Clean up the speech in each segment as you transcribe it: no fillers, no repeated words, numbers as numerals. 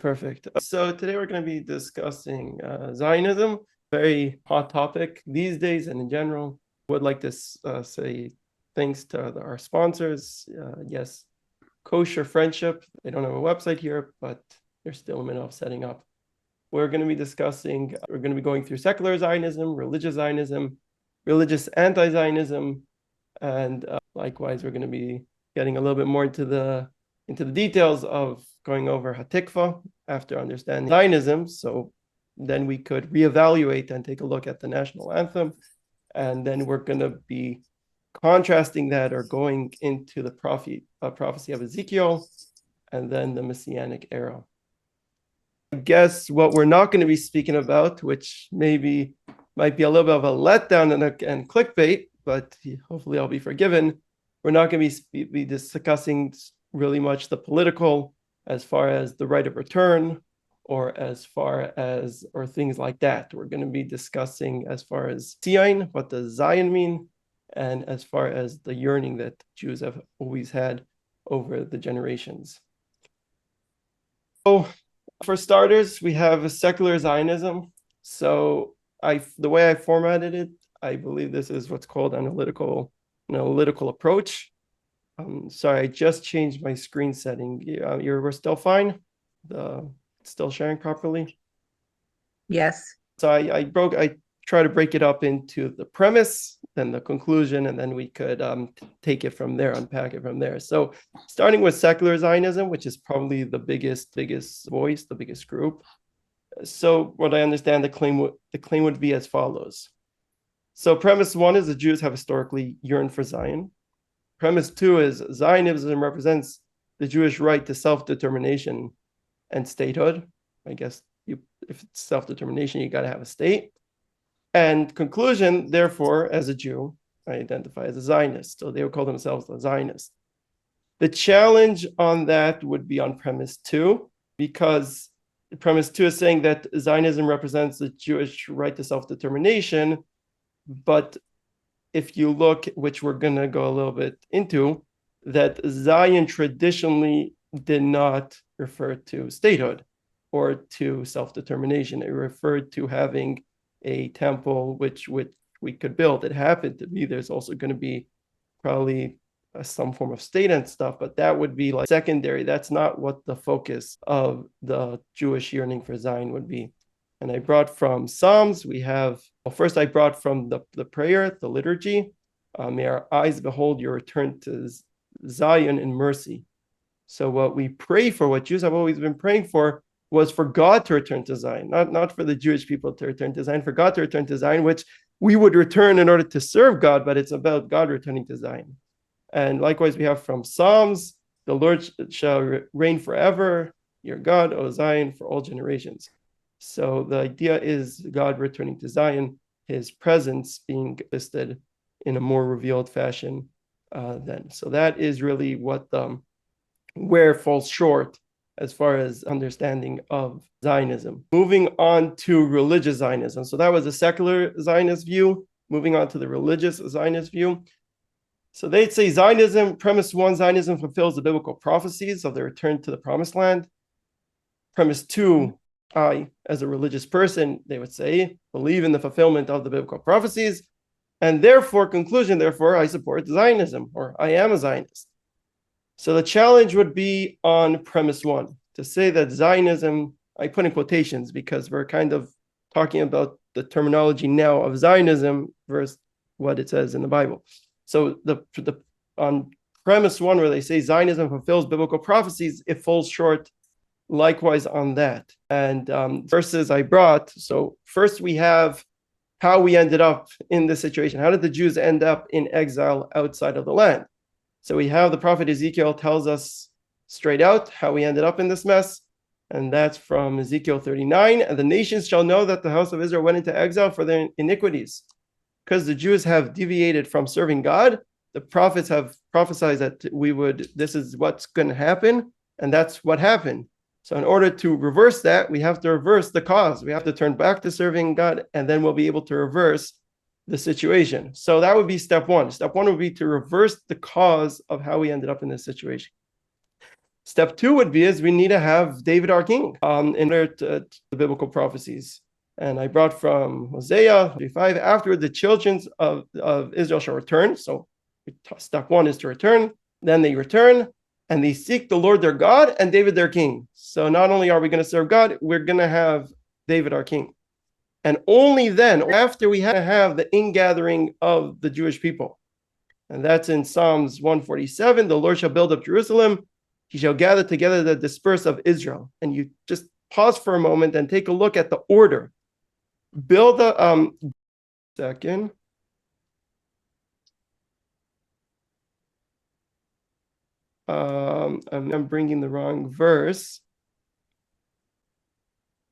Perfect. So today we're going to be discussing Zionism, very hot topic these days and in general. Would like to say thanks to our sponsors. Yes, Kosher Friendship. They don't have a website here, but they're still in the middle of setting up. We're going to be going through secular Zionism, religious anti-Zionism, and likewise, we're going to be getting a little bit more into the details of going over Hatikva after understanding Zionism. So then we could reevaluate and take a look at the national anthem. And then we're going to be contrasting that or going into the prophecy of Ezekiel and then the Messianic era. I guess what we're not going to be speaking about, which might be a little bit of a letdown and clickbait, but hopefully I'll be forgiven. We're not going to be discussing really much the political as far as the right of return or things like that. We're going to be discussing as far as Zion, what does Zion mean, and as far as the yearning that Jews have always had over the generations. So for starters, we have a secular Zionism. So the way I formatted it, I believe this is what's called an analytical approach. Sorry, I just changed my screen setting. We're still fine? Still sharing properly? Yes. So I try to break it up into the premise, then the conclusion, and then we could take it from there, unpack it from there. So starting with secular Zionism, which is probably the biggest voice, the biggest group. So what I understand, the claim would be as follows. So premise one is the Jews have historically yearned for Zion. Premise two is Zionism represents the Jewish right to self-determination and statehood. I guess if it's self-determination, you got to have a state. And conclusion, therefore, as a Jew, I identify as a Zionist. So they would call themselves a Zionist. The challenge on that would be on premise two, because premise two is saying that Zionism represents the Jewish right to self-determination. But if you look, which we're going to go a little bit into, that Zion traditionally did not refer to statehood or to self-determination. It referred to having a temple which we could build. It happened to be there's also going to be probably some form of state and stuff, but that would be like secondary. That's not what the focus of the Jewish yearning for Zion would be. And I brought from Psalms, first I brought from the prayer, the liturgy. May our eyes behold your return to Zion in mercy. So what we pray for, what Jews have always been praying for, was for God to return to Zion, not for the Jewish people to return to Zion, for God to return to Zion, which we would return in order to serve God, but it's about God returning to Zion. And likewise, we have from Psalms, the Lord shall reign forever, your God, O Zion, for all generations. So the idea is God returning to Zion, his presence being listed in a more revealed fashion then. So that is really where it falls short as far as understanding of Zionism. Moving on to religious Zionism. So that was a secular Zionist view. Moving on to the religious Zionist view. So they'd say Zionism, premise one, Zionism fulfills the biblical prophecies of the return to the promised land. Premise two, I, as a religious person, they would say, believe in the fulfillment of the biblical prophecies. And therefore, I support Zionism, or I am a Zionist. So the challenge would be on premise one, to say that Zionism, I put in quotations because we're kind of talking about the terminology now of Zionism versus what it says in the Bible. So on premise one, where they say Zionism fulfills biblical prophecies, it falls short likewise on that. And verses I brought, so first we have how we ended up in this situation. How did the Jews end up in exile outside of the land? So we have the prophet Ezekiel tells us straight out how we ended up in this mess. And that's from Ezekiel 39. And the nations shall know that the house of Israel went into exile for their iniquities. Because the Jews have deviated from serving God, the prophets have prophesied that this is what's going to happen. And that's what happened. So in order to reverse that, we have to reverse the cause. We have to turn back to serving God, and then we'll be able to reverse the situation. So that would be step one. Step one would be to reverse the cause of how we ended up in this situation. Step two would be is we need to have David our king in order to the biblical prophecies. And I brought from Hosea 3:5, after the children of Israel shall return. So step one is to return. Then they return and they seek the Lord their God and David their king. So not only are we going to serve God, we're going to have David our king. And only then, after we have the ingathering of the Jewish people. And that's in Psalms 147, the Lord shall build up Jerusalem. He shall gather together the dispersed of Israel. And you just pause for a moment and take a look at the order. Build a second. I'm bringing the wrong verse.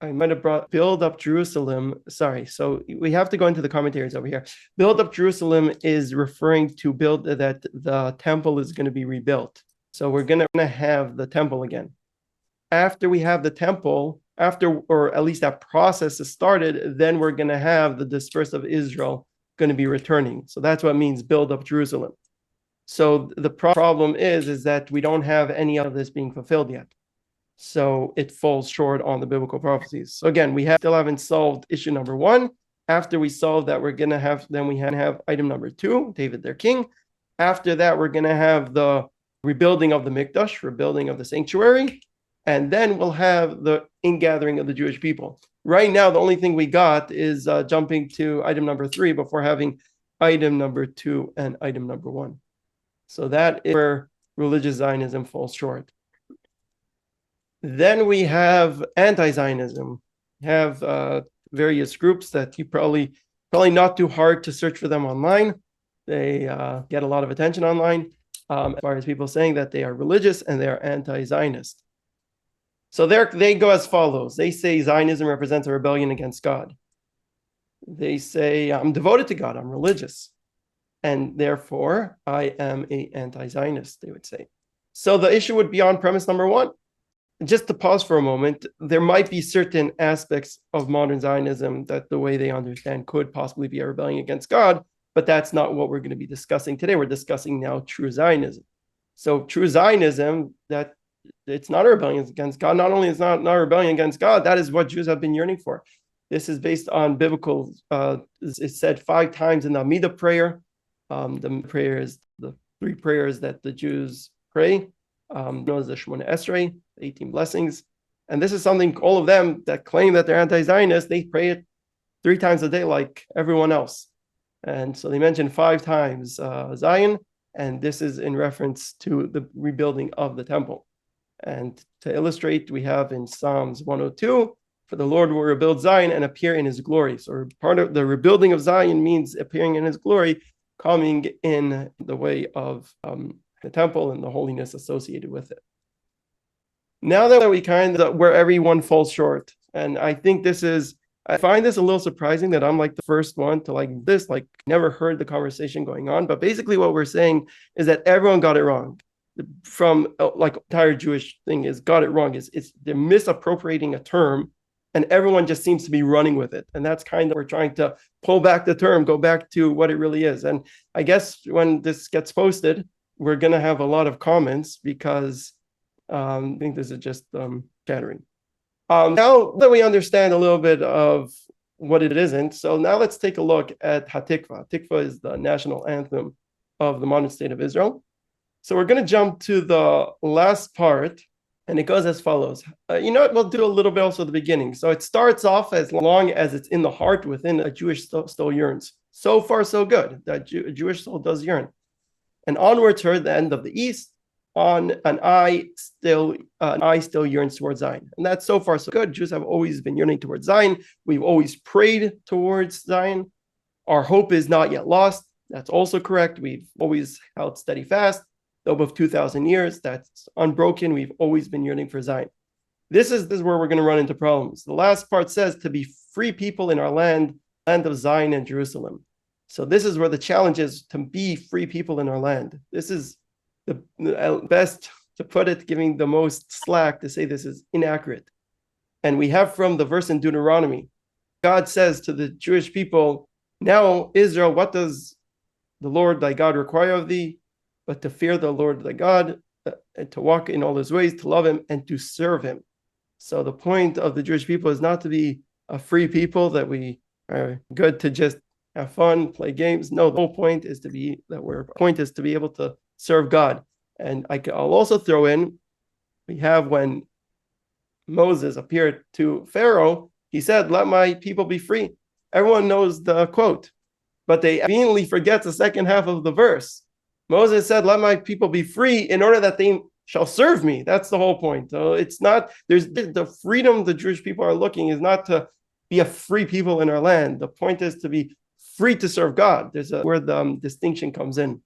I might have brought build up Jerusalem. Sorry. So we have to go into the commentaries over here. Build up Jerusalem is referring to build that the temple is going to be rebuilt. So we're going to have the temple again. After we have the temple, or at least that process is started, then we're going to have the dispersed of Israel going to be returning. So that's what it means build up Jerusalem. So the problem is that we don't have any of this being fulfilled yet. So it falls short on the biblical prophecies. So again, still haven't solved issue number one. After we solve that, we have item number two, David their king. After that, we're going to have the rebuilding of the Mikdash, rebuilding of the sanctuary. And then we'll have the ingathering of the Jewish people. Right now, the only thing we got is jumping to item number three before having item number two and item number one. So that is where religious Zionism falls short. Then we have anti-Zionism. We have various groups that you probably not too hard to search for them online. They get a lot of attention online as far as people saying that they are religious and they are anti-Zionist. So they go as follows. They say Zionism represents a rebellion against God. They say, I'm devoted to God, I'm religious. And therefore, I am an anti-Zionist, they would say. So the issue would be on premise number one. Just to pause for a moment, there might be certain aspects of modern Zionism that the way they understand could possibly be a rebellion against God, but that's not what we're going to be discussing today. We're discussing now true Zionism. So true Zionism, that it's not a rebellion against God. Not only is not a rebellion against God, that is what Jews have been yearning for. This is based on biblical, it's said 5 times in the Amidah prayer. The prayer is the 3 prayers that the Jews pray, known as the Shemona Esrei, 18 blessings. And this is something all of them that claim that they're anti-Zionist, they pray it 3 times a day like everyone else. And so they mention 5 times Zion, and this is in reference to the rebuilding of the temple. And to illustrate, we have in Psalms 102, for the Lord will rebuild Zion and appear in his glory. So part of the rebuilding of Zion means appearing in his glory, coming in the way of the temple and the holiness associated with it. Now that we where everyone falls short, and I find this a little surprising that I'm like the first one to never heard the conversation going on. But basically what we're saying is that everyone got it wrong. From entire Jewish thing is got it wrong. It's they're misappropriating a term and everyone just seems to be running with it. And that's we're trying to pull back the term, go back to what it really is. And I guess when this gets posted, we're going to have a lot of comments because I think this is just chattering. Now that we understand a little bit of what it isn't, so now let's take a look at Hatikva. Hatikva is the national anthem of the modern state of Israel. So we're going to jump to the last part, and it goes as follows. We'll do a little bit also at the beginning. So it starts off as long as it's in the heart within a Jewish still yearns. So far, so good. That Jewish soul does yearn. And onward toward the end of the east, on an eye still yearns towards Zion. And that's so far, so good. Jews have always been yearning towards Zion. We've always prayed towards Zion. Our hope is not yet lost. That's also correct. We've always held steady fast. Above 2,000 years, that's unbroken. We've always been yearning for Zion. This is where we're going to run into problems. The last part says to be free people in our land of Zion and Jerusalem. So this is where the challenge is, to be free people in our land. This is the best to put it, giving the most slack to say this is inaccurate. And we have from the verse in Deuteronomy, God says to the Jewish people, now Israel, what does the Lord thy God require of thee? But to fear the Lord thy God and to walk in all his ways, to love him, and to serve him. So the point of the Jewish people is not to be a free people that we are good to just have fun, play games. No, the whole point is to be able to serve God. And I'll also throw in, we have when Moses appeared to Pharaoh, he said, "Let my people be free." Everyone knows the quote, but they conveniently forget the second half of the verse. Moses said, "Let my people be free in order that they shall serve me." That's the whole point. So it's not, there's the freedom the Jewish people are looking is not to be a free people in our land. The point is to be free to serve God. There's where the distinction comes in.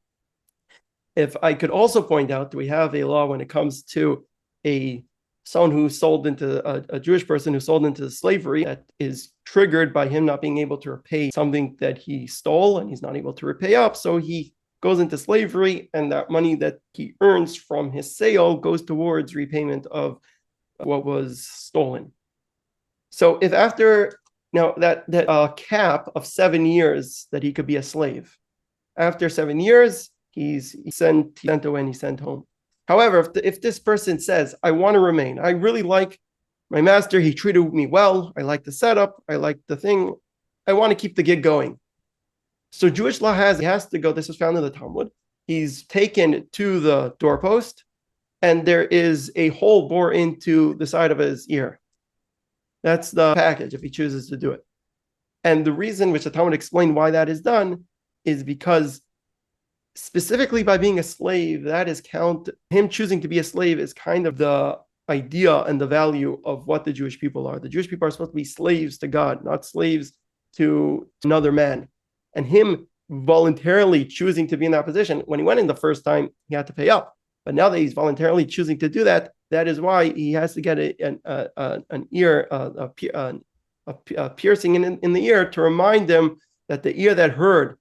If I could also point out, we have a law when it comes to someone who sold into a Jewish person who sold into slavery that is triggered by him not being able to repay something that he stole, and he's not able to repay up. So he goes into slavery, and that money that he earns from his sale goes towards repayment of what was stolen. So if after now that cap of 7 years that he could be a slave, after 7 years, he's sent away and he's sent home. However, if this person says, "I want to remain, I really like my master, he treated me well, I like the setup, I like the thing, I want to keep the gig going." So Jewish law he has to go, this is found in the Talmud, he's taken to the doorpost, and there is a hole bored into the side of his ear. That's the package if he chooses to do it. And the reason which the Talmud explained why that is done is because specifically by being a slave, that is him choosing to be a slave is kind of the idea and the value of what the Jewish people are. The Jewish people are supposed to be slaves to God, not slaves to another man. And him voluntarily choosing to be in that position, when he went in the first time, he had to pay up. But now that he's voluntarily choosing to do that, that is why he has to get an ear, a piercing in the ear to remind them that the ear that heard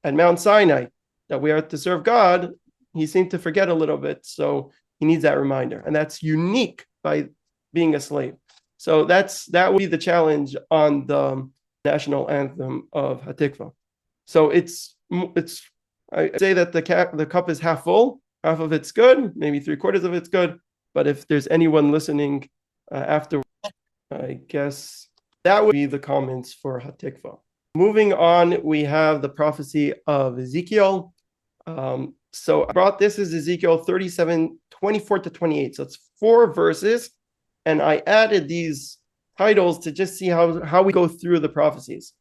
at Mount Sinai that we are to serve God, he seemed to forget a little bit. So he needs that reminder. And that's unique by being a slave. So that would be the challenge on the national anthem of Hatikva. So I say that the cup is half full, half of it's good, maybe 3/4 of it's good. But if there's anyone listening after, I guess that would be the comments for Hatikva. Moving on, we have the prophecy of Ezekiel. So I brought this as Ezekiel 37, 24 to 28. So it's 4 verses. And I added these titles to just see how we go through the prophecies.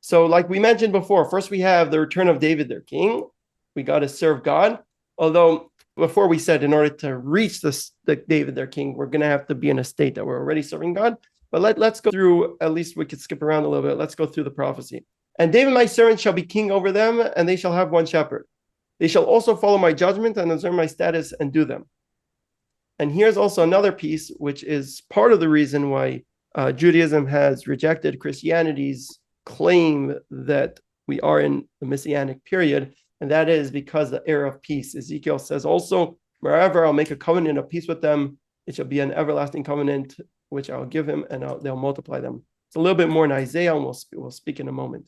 So like we mentioned before, first we have the return of David, their king. We got to serve God. Although before we said in order to reach the David, their king, we're going to have to be in a state that we're already serving God. But let's go through, at least we could skip around a little bit. Let's go through the prophecy. "And David, my servant, shall be king over them, and they shall have one shepherd. They shall also follow my judgment and observe my statutes and do them." And here's also another piece, which is part of the reason why Judaism has rejected Christianity's claim that we are in the Messianic period. And that is because the era of peace. Ezekiel says also, "Wherever I'll make a covenant of peace with them, it shall be an everlasting covenant, which I'll give him, and they'll multiply them." It's a little bit more in Isaiah, and we'll speak in a moment.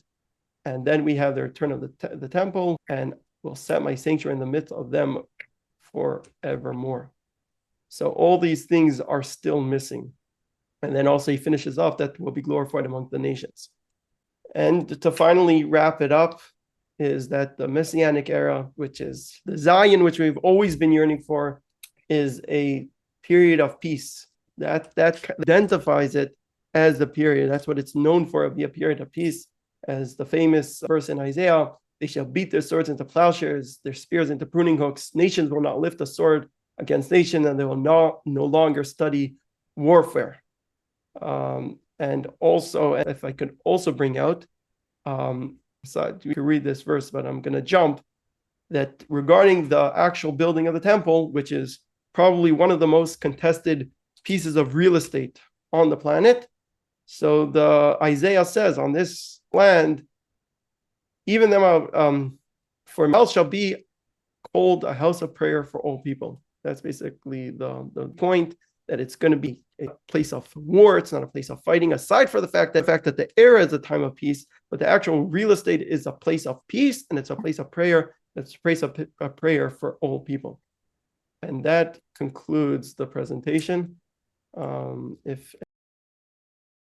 And then we have the return of the temple, and will set my sanctuary in the midst of them forevermore. So all these things are still missing. And then also he finishes off that will be glorified among the nations. And to finally wrap it up is that the Messianic era, which is the Zion, which we've always been yearning for, is a period of peace. That identifies it as the period. That's what it's known for, be a period of peace. As the famous verse in Isaiah, "They shall beat their swords into plowshares, their spears into pruning hooks. Nations will not lift a sword against nation, and they will no longer study warfare." And also, if I could also bring out, so you can read this verse, but I'm going to jump, that regarding the actual building of the temple, which is probably one of the most contested pieces of real estate on the planet. So the Isaiah says, "On this land, even them for my house shall be called a house of prayer for all people." That's basically the point, that it's going to be a place of war. It's not a place of fighting, aside from the fact that the era is a time of peace, but the actual real estate is a place of peace, and it's a place of prayer. It's a place of prayer for all people. And that concludes the presentation. If